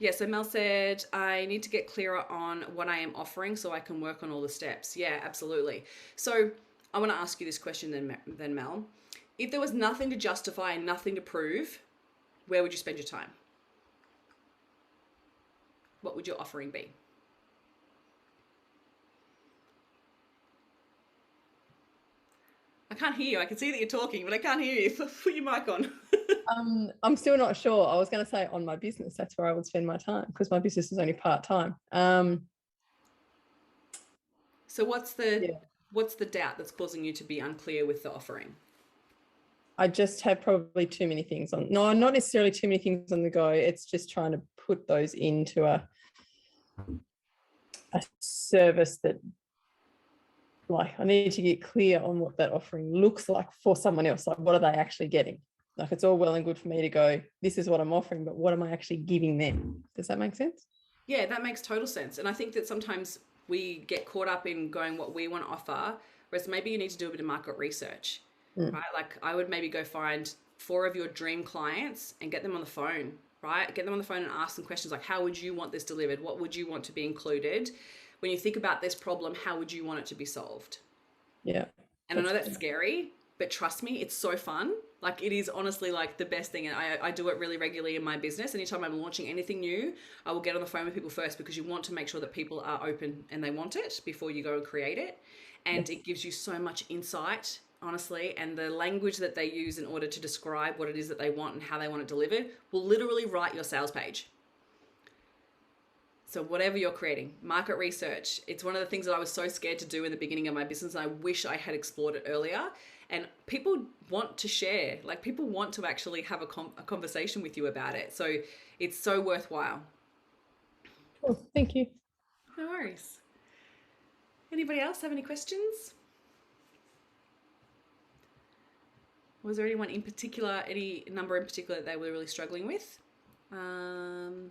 Yeah, so Mel said, I need to get clearer on what I am offering so I can work on all the steps. Yeah, absolutely. So I want to ask you this question then Mel. If there was nothing to justify and nothing to prove, where would you spend your time? What would your offering be? I can't hear you. I can see that you're talking, but I can't hear you. Put your mic on. I'm still not sure. I was going to say on my business. That's where I would spend my time because my business is only part-time. So Yeah, what's the doubt that's causing you to be unclear with the offering? I just have probably too many things on. No, not necessarily too many things on the go. It's just trying to put those into a service that, like, I need to get clear on what that offering looks like for someone else. Like, what are they actually getting? Like, it's all well and good for me to go, this is what I'm offering, but what am I actually giving them? Does that make sense? Yeah, that makes total sense. And I think that sometimes we get caught up in going what we want to offer, whereas maybe you need to do a bit of market research, Mm. right? Like I would maybe go find four of your dream clients and get them on the phone, right? Get them on the phone and ask them questions like, how would you want this delivered? What would you want to be included? When you think about this problem, how would you want it to be solved? Yeah, And I know that's that's good. scary, but trust me, it's so fun. Like it is honestly like the best thing. And I do it really regularly in my business. Anytime I'm launching anything new, I will get on the phone with people first because you want to make sure that people are open and they want it before you go and create it. And Yes. it gives you so much insight, honestly. And the language that they use in order to describe what it is that they want and how they want it delivered will literally write your sales page. So whatever you're creating, market research, it's one of the things that I was so scared to do in the beginning of my business. And I wish I had explored it earlier. And people want to share, like people want to actually have a conversation with you about it. So it's so worthwhile. Cool. Thank you. No worries. Anybody else have any questions? Was there anyone in particular, any number in particular that they were really struggling with? Um,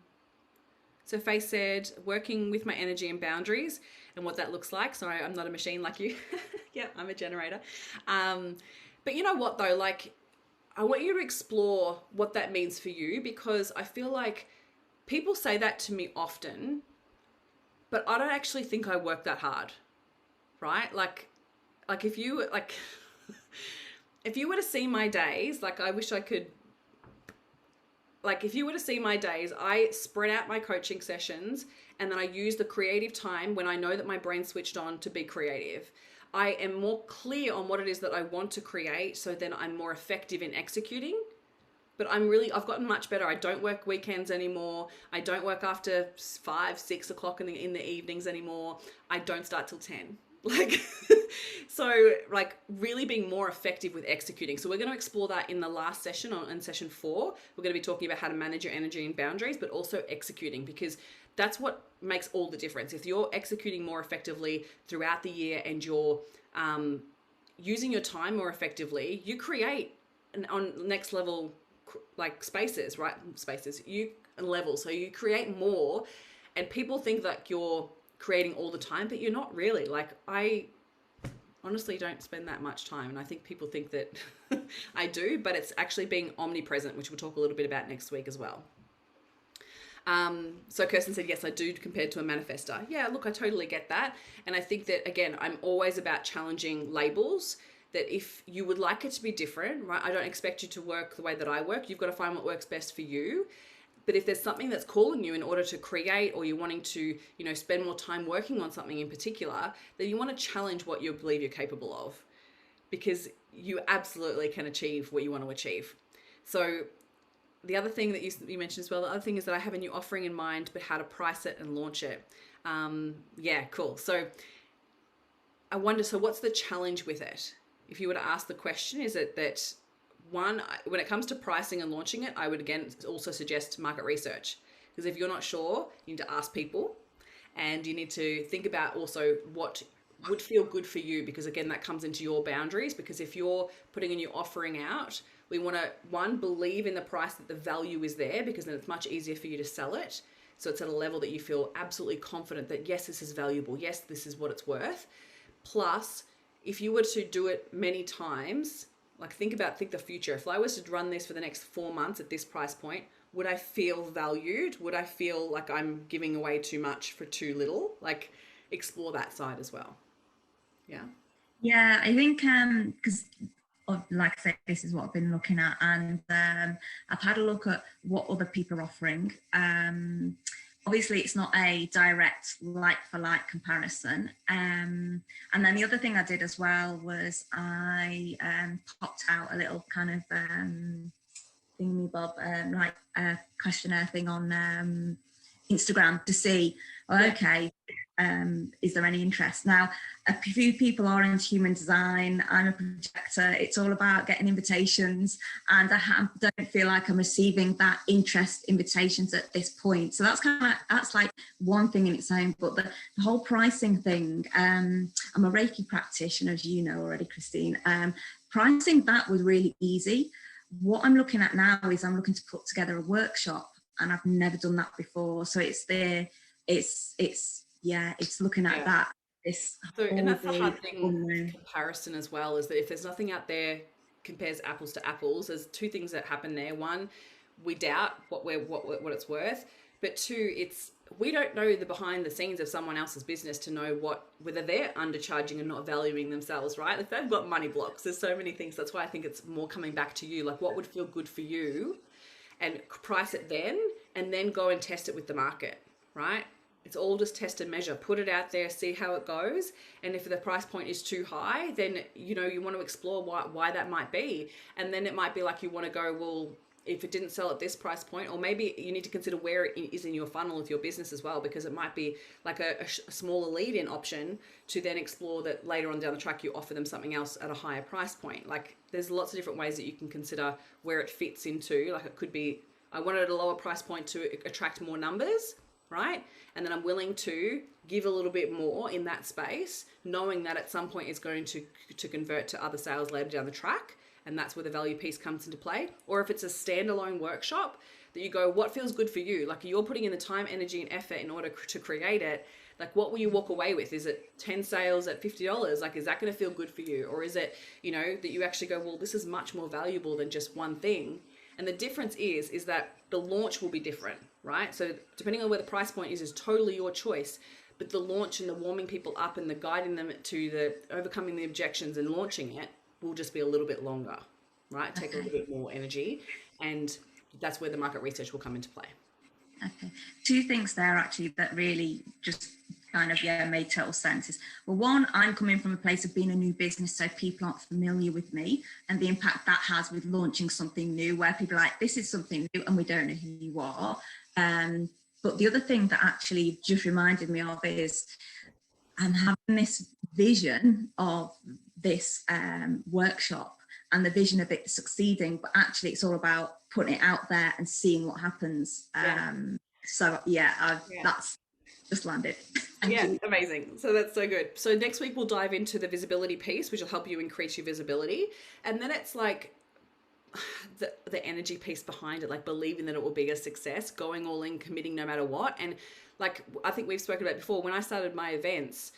So Faye said, working with my energy and boundaries and what that looks like. Sorry, I'm not a machine like you. Yeah, I'm a generator. But you know what though? Like, I want you to explore what that means for you because I feel like people say that to me often, but I don't actually think I work that hard, right? Like if you like, if you were to see my days, like I wish I could like if you were to see my days, I spread out my coaching sessions and then I use the creative time when I know that my brain's switched on to be creative. I am more clear on what it is that I want to create, so then I'm more effective in executing. But I've gotten much better. I don't work weekends anymore. I don't work after 5, 6 o'clock in the evenings anymore. I don't start till 10. Like, so like really being more effective with executing. So we're going to explore that in the last session in session 4. We're going to be talking about how to manage your energy and boundaries, but also executing because that's what makes all the difference. If you're executing more effectively throughout the year and you're using your time more effectively, you create on next level like spaces, right? Spaces, you levels. So you create more, and people think that you're creating all the time, but you're not really. Like I honestly don't spend that much time, and I think people think that I do, but it's actually being omnipresent, which we'll talk a little bit about next week as well. So Kirsten said, yes, I do compared to a manifester. Yeah, look, I totally get that. And I think that, again, I'm always about challenging labels that if you would like it to be different, right? I don't expect you to work the way that I work. You've got to find what works best for you. But if there's something that's calling you in order to create or you're wanting to, spend more time working on something in particular, then you want to challenge what you believe you're capable of because you absolutely can achieve what you want to achieve. So the other thing that you mentioned as well, the other thing is that I have a new offering in mind, but how to price it and launch it. Yeah, cool. So I wonder, so what's the challenge with it? If you were to ask the question, is it that one, when it comes to pricing and launching it, I would again also suggest market research. Because if you're not sure, you need to ask people and you need to think about also what would feel good for you because again that comes into your boundaries because if you're putting a new offering out we want to one believe in the price that the value is there because then it's much easier for you to sell it so it's at a level that you feel absolutely confident that yes this is valuable, yes this is what it's worth. Plus if you were to do it many times Like think the future. If I was to run this for the next 4 months at this price point, would I feel valued? Would I feel like I'm giving away too much for too little? Like explore that side as well. Yeah. Yeah, I think because like I say, this is what I've been looking at, and I've had a look at what other people are offering. Obviously, it's not a direct like for like comparison. And then the other thing I did as well was I popped out a little kind of thingy bob, like a questionnaire thing on Instagram to see, okay, is there any interest? Now, a few people are into human design. I'm a projector. It's all about getting invitations, and I don't feel like I'm receiving that interest invitations at this point. So that's like one thing in its own. But the whole pricing thing, I'm a Reiki practitioner, as you know already, Christine. Pricing that was really easy. What I'm looking at now is I'm looking to put together a workshop, and I've never done that before. So it's looking at that. And that's the hard thing with comparison as well, is that if there's nothing out there compares apples to apples, there's two things that happen there. One, we doubt what it's worth, but two, we don't know the behind the scenes of someone else's business to know whether they're undercharging and not valuing themselves, right? If they've got money blocks, there's so many things. That's why I think it's more coming back to you, like what would feel good for you, and price it then, and then go and test it with the market, right? It's all just test and measure. Put it out there, see how it goes. And if the price point is too high, then you want to explore why that might be. And then it might be like you want to go, well, if it didn't sell at this price point, or maybe you need to consider where it is in your funnel with your business as well, because it might be like a smaller lead-in option to then explore that later on down the track you offer them something else at a higher price point. Like there's lots of different ways that you can consider where it fits into. Like it could be, I want it at a lower price point to attract more numbers, right? And then I'm willing to give a little bit more in that space, knowing that at some point it's going to convert to other sales later down the track. And that's where the value piece comes into play. Or if it's a standalone workshop that you go, what feels good for you? Like you're putting in the time, energy, and effort in order to create it. Like what will you walk away with? Is it 10 sales at $50? Like, is that going to feel good for you? Or is it, that you actually go, well, this is much more valuable than just one thing. And the difference is that the launch will be different, right? So depending on where the price point is totally your choice. But the launch and the warming people up and the guiding them to the overcoming the objections and launching it will just be a little bit longer, right? Take a little bit more energy. And that's where the market research will come into play. Okay. Two things there actually that really just kind of made total sense is, well, one, I'm coming from a place of being a new business, so people aren't familiar with me, and the impact that has with launching something new where people are like, this is something new and we don't know who you are. But the other thing that actually just reminded me of is I'm having this vision of this workshop and the vision of it succeeding, but actually it's all about putting it out there and seeing what happens. That's just landed. Amazing. So that's so good. So next week we'll dive into the visibility piece, which will help you increase your visibility. And then it's like the energy piece behind it, like believing that it will be a success, going all in, committing no matter what. And like I think we've spoken about before, when I started my events,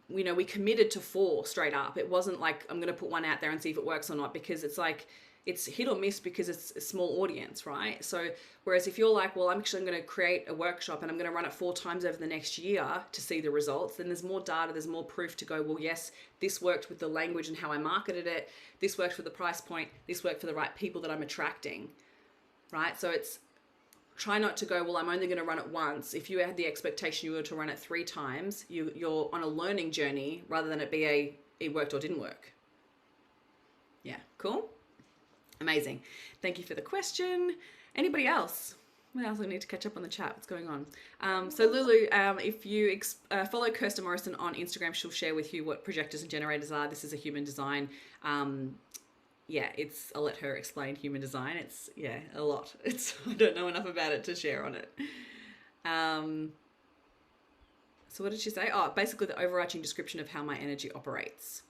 we committed to 4 straight up. It wasn't like I'm going to put one out there and see if it works or not, because it's like it's hit or miss because it's a small audience, right? So whereas if you're like, well, I'm actually going to create a workshop and I'm going to run it 4 times over the next year to see the results, then there's more data, there's more proof to go, well, yes, this worked with the language and how I marketed it. This worked for the price point. This worked for the right people that I'm attracting, right? So it's try not to go, well, I'm only going to run it once. If you had the expectation you were to run it 3 times, you're on a learning journey rather than it be it worked or didn't work. Yeah, cool. Amazing. Thank you for the question. Anybody else? What else? I need to catch up on the chat. What's going on? So Lulu, if you follow Kirsten Morrison on Instagram, she'll share with you what projectors and generators are. This is a human design. I'll let her explain human design. It's a lot. I don't know enough about it to share on it. So what did she say? Oh, basically the overarching description of how my energy operates.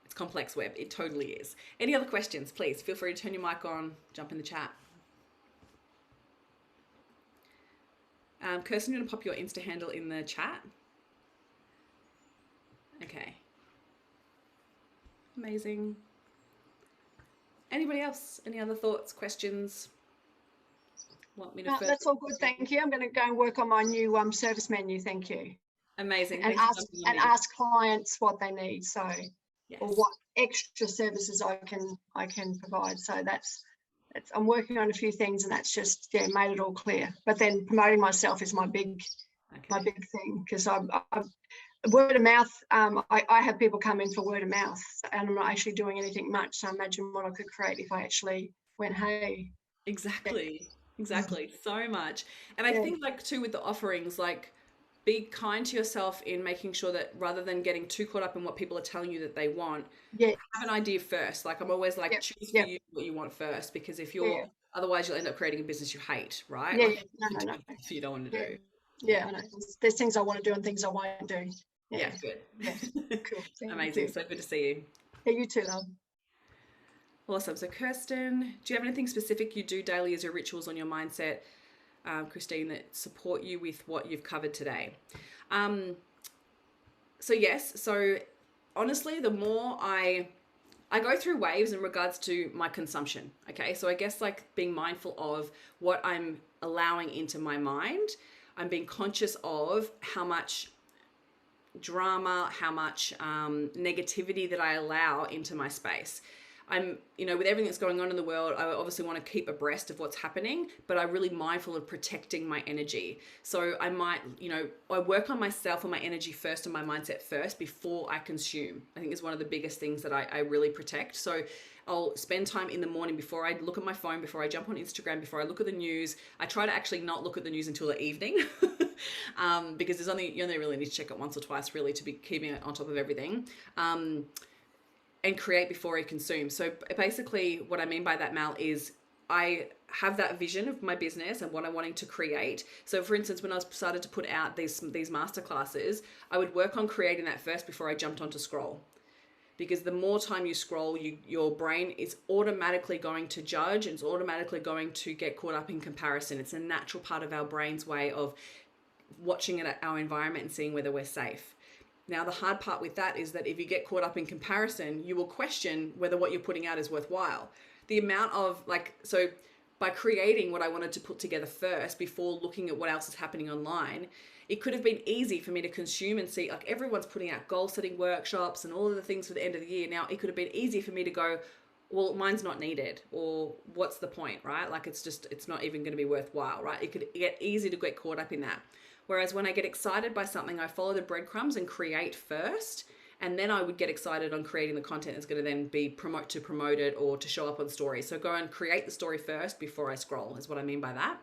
It's complex web. It totally is. Any other questions, please feel free to turn your mic on, jump in the chat. Kirsten, you want to pop your Insta handle in the chat? Okay. Amazing. Anybody else? Any other thoughts, questions? Want me to No, further? that's all good. Thank you. I'm going to go and work on my new service menu. Thank you. Amazing. And Thanks for ask jumping on and in. ask clients what they need. So, Yes. or what extra services I can provide. So that's I'm working on a few things, and that's just made it all clear. But then promoting myself is my big thing, because I'm word of mouth. I have people come in for word of mouth, and I'm not actually doing anything much. So imagine what I could create if I actually went, hey. Exactly. So much. And I think like too with the offerings, like be kind to yourself in making sure that rather than getting too caught up in what people are telling you that they want, have an idea first. Like I'm always like, choose for you what you want first, because if you're otherwise you'll end up creating a business you hate, right? Yeah, like, no. you don't want to do. Yeah, I know. There's things I want to do and things I won't do. Yeah, good. Yeah, cool. Amazing. So good to see you. Yeah, you too, love. Awesome. So Kirsten, do you have anything specific you do daily as your rituals on your mindset, Christine, that support you with what you've covered today? So yes. So honestly, the more I go through waves in regards to my consumption. Okay. So I guess like being mindful of what I'm allowing into my mind. I'm being conscious of how much drama, how much negativity that I allow into my space. I'm, with everything that's going on in the world, I obviously want to keep abreast of what's happening, but I'm really mindful of protecting my energy. So I might, I work on myself and my energy first and my mindset first before I consume. I think is one of the biggest things that I really protect. So I'll spend time in the morning before I look at my phone, before I jump on Instagram, before I look at the news. I try to actually not look at the news until the evening because you only really need to check it once or twice really to be keeping it on top of everything. And create before I consume. So basically what I mean by that, Mal, is I have that vision of my business and what I'm wanting to create. So for instance, when I started to put out these masterclasses, I would work on creating that first before I jumped onto scroll. Because the more time you scroll, your brain is automatically going to judge, and it's automatically going to get caught up in comparison. It's a natural part of our brain's way of watching it at our environment and seeing whether we're safe. Now, the hard part with that is that if you get caught up in comparison, you will question whether what you're putting out is worthwhile. The amount of so by creating what I wanted to put together first before looking at what else is happening online, it could have been easy for me to consume and see, like everyone's putting out goal setting workshops and all of the things for the end of the year. Now, it could have been easy for me to go, well, mine's not needed, or what's the point, right? Like it's not even going to be worthwhile, right? It could get easy to get caught up in that. Whereas when I get excited by something, I follow the breadcrumbs and create first. And then I would get excited on creating the content that's going to then be promote it or to show up on stories. So go and create the story first before I scroll is what I mean by that.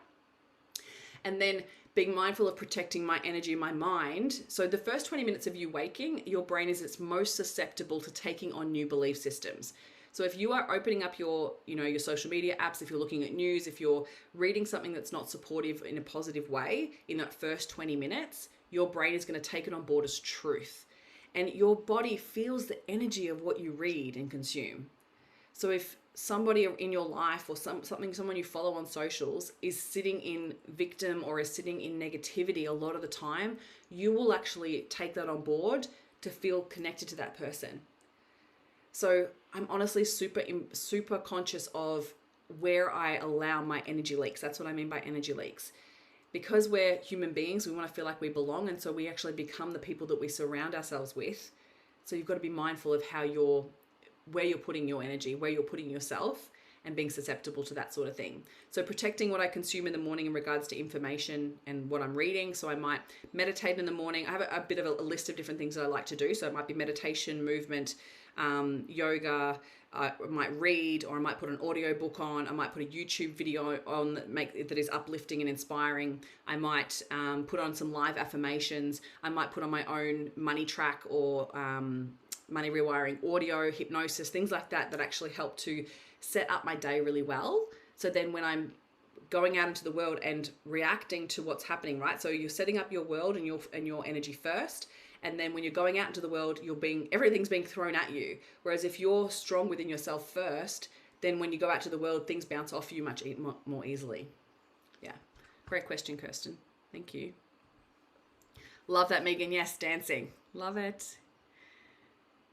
And then being mindful of protecting my energy, my mind. So the first 20 minutes of you waking, your brain is its most susceptible to taking on new belief systems. So if you are opening up your social media apps, if you're looking at news, if you're reading something that's not supportive in a positive way in that first 20 minutes, your brain is going to take it on board as truth. And your body feels the energy of what you read and consume. So if somebody in your life or someone you follow on socials is sitting in victim or is sitting in negativity a lot of the time, you will actually take that on board to feel connected to that person. So I'm honestly super conscious of where I allow my energy leaks. That's what I mean by energy leaks. Because we're human beings, we want to feel like we belong, and so we actually become the people that we surround ourselves with. So you've got to be mindful of where you're putting your energy, where you're putting yourself, and being susceptible to that sort of thing. So protecting what I consume in the morning in regards to information and what I'm reading. So I might meditate in the morning. I have a bit of a list of different things that I like to do. So it might be meditation, movement, yoga. I might read, or I might put an audio book on. I might put a YouTube video on that is uplifting and inspiring. I might put on some live affirmations. I might put on my own money track or money rewiring audio, hypnosis, things like that actually help to set up my day really well. So then when I'm going out into the world and reacting to what's happening, right? So you're setting up your world and your energy first. And then when you're going out into the world, everything's being thrown at you. Whereas if you're strong within yourself first, then when you go out to the world, things bounce off you much more easily. Yeah. Great question, Kirsten. Thank you. Love that, Megan. Yes, dancing. Love it.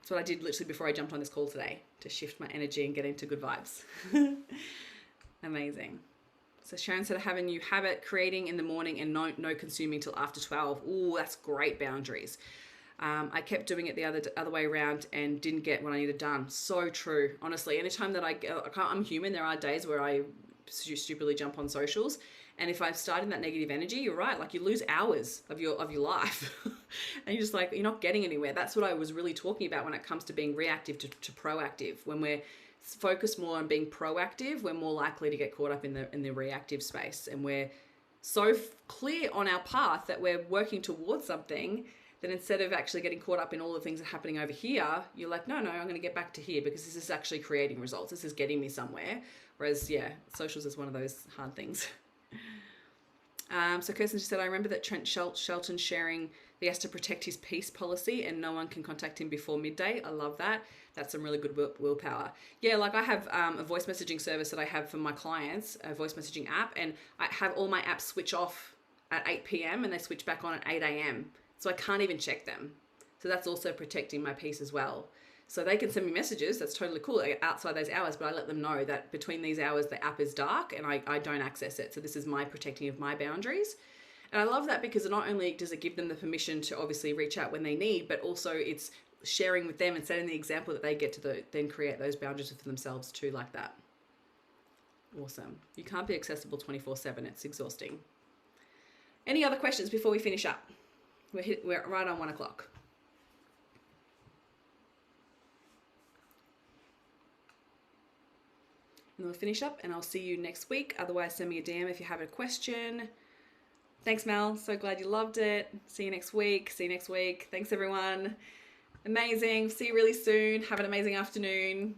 That's what I did literally before I jumped on this call today, to shift my energy and get into good vibes. Amazing. So Sharon said, I have a new habit, creating in the morning and no consuming till after 12. Ooh, that's great boundaries. I kept doing it the other way around and didn't get what I needed done. So true. Honestly, anytime that I'm human, there are days where I stupidly jump on socials. And if I'm starting that negative energy, you're right. Like, you lose hours of your life and you're just like, you're not getting anywhere. That's what I was really talking about when it comes to being reactive to proactive. When we're focused more on being proactive, we're more likely to get caught up in the reactive space. And we're so clear on our path that we're working towards something, then instead of actually getting caught up in all the things that are happening over here, you're like, no, I'm going to get back to here because this is actually creating results. This is getting me somewhere. Whereas, yeah, socials is one of those hard things. So Kirsten just said, I remember that Trent Shelton sharing that he has to protect his peace policy and no one can contact him before midday. I love that. That's some really good willpower. Yeah, like I have a voice messaging service that I have for my clients, a voice messaging app, and I have all my apps switch off at 8 p.m. and they switch back on at 8 a.m. So I can't even check them. So that's also protecting my peace as well. So they can send me messages, that's totally cool, outside those hours, but I let them know that between these hours, the app is dark and I don't access it. So this is my protecting of my boundaries. And I love that because not only does it give them the permission to obviously reach out when they need, but also it's sharing with them and setting the example that they get to then create those boundaries for themselves too, like that. Awesome. You can't be accessible 24/7. It's exhausting. Any other questions before we finish up? We're right on 1 o'clock. And we'll finish up and I'll see you next week. Otherwise, send me a DM if you have a question. Thanks, Mel. So glad you loved it. See you next week. Thanks, everyone. Amazing. See you really soon. Have an amazing afternoon.